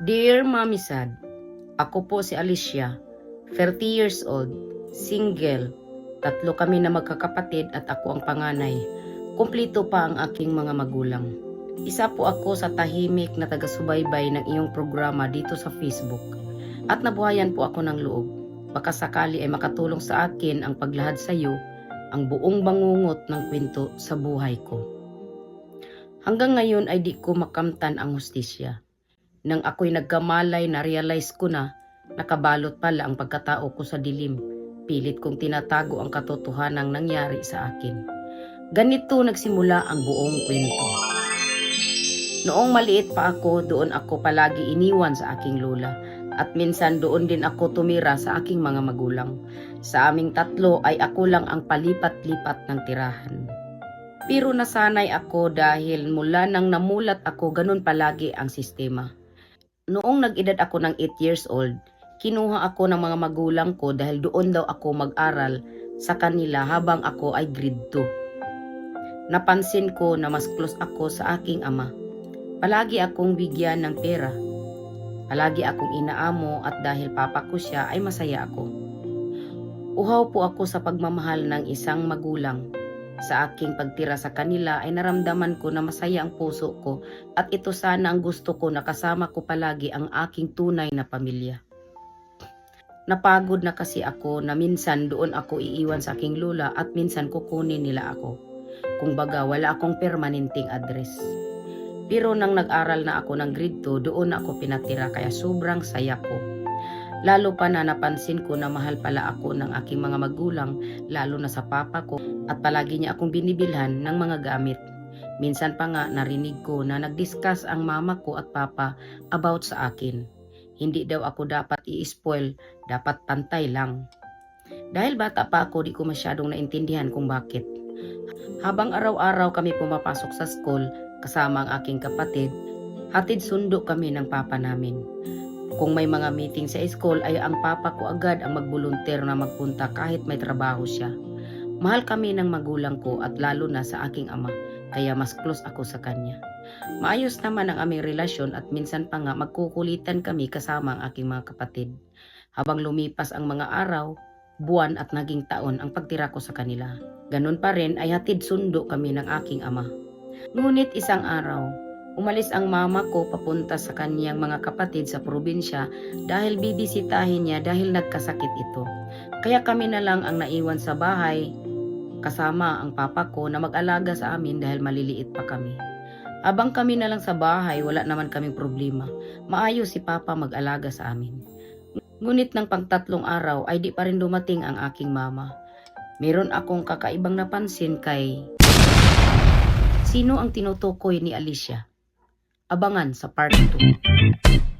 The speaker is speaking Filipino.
Dear Mommy Sad, ako po si Alicia, 30 years old, single, tatlo kami na magkakapatid at ako ang panganay. Kumplito pa ang aking mga magulang. Isa po ako sa tahimik na taga-subaybay ng iyong programa dito sa Facebook. At nabuhayan po ako ng loob. Baka sakali ay makatulong sa akin ang paglahad sa iyo, ang buong bangungot ng kwento sa buhay ko. Hanggang ngayon ay di ko makamtan ang hustisya. Nang ako'y nagkamalay, na-realize ko na nakabalot pala ang pagkatao ko sa dilim. Pilit kong tinatago ang katotohanang nangyari sa akin. Ganito nagsimula ang buong kwento. Noong maliit pa ako, doon ako palagi iniwan sa aking lola. At minsan doon din ako tumira sa aking mga magulang. Sa aming tatlo ay ako lang ang palipat-lipat ng tirahan. Pero nasanay ako dahil mula nang namulat ako, ganun palagi ang sistema. Noong nag-edad ako ng 8 years old, kinuha ako ng mga magulang ko dahil doon daw ako mag-aral sa kanila habang ako ay grade 2. Napansin ko na mas close ako sa aking ama. Palagi akong bigyan ng pera. Palagi akong inaamo at dahil papa ko siya ay masaya ako. Uhaw po ako sa pagmamahal ng isang magulang. Sa aking pagtira sa kanila ay naramdaman ko na masaya ang puso ko at ito sana ang gusto ko na kasama ko palagi ang aking tunay na pamilya. Napagod na kasi ako na minsan doon ako iiwan sa aking lola at minsan kukunin nila ako. Kung baga wala akong permanenteng address. Pero nang nag-aral na ako ng grade 2, doon ako pinatira kaya sobrang saya ko. Lalo pa na napansin ko na mahal pala ako ng aking mga magulang, lalo na sa papa ko, at palagi niya akong binibilhan ng mga gamit. Minsan pa nga narinig ko na nag-discuss ang mama ko at papa about sa akin. Hindi daw ako dapat i-spoil, dapat pantay lang. Dahil bata pa ako, di ko masyadong naintindihan kung bakit. Habang araw-araw kami pumapasok sa school, kasama ang aking kapatid, hatid sundo kami ng papa namin. Kung may mga meeting sa school ay ang papa ko agad ang mag-volunteer na magpunta kahit may trabaho siya. Mahal kami ng magulang ko at lalo na sa aking ama, kaya mas close ako sa kanya. Maayos naman ang aming relasyon at minsan pa nga magkukulitan kami kasama ang aking mga kapatid. Habang lumipas ang mga araw, buwan at naging taon ang pagtira ko sa kanila. Ganun pa rin ay hatid sundo kami ng aking ama. Ngunit isang araw, umalis ang mama ko papunta sa kaniyang mga kapatid sa probinsya dahil bibisitahin niya dahil nagkasakit ito. Kaya kami na lang ang naiwan sa bahay kasama ang papa ko na mag-alaga sa amin dahil maliliit pa kami. Habang kami na lang sa bahay, wala naman kaming problema. Maayos si papa mag-alaga sa amin. Ngunit ng pang-3 araw ay di pa rin dumating ang aking mama. Meron akong kakaibang napansin kay... Sino ang tinutukoy ni Alicia? Abangan sa part 2.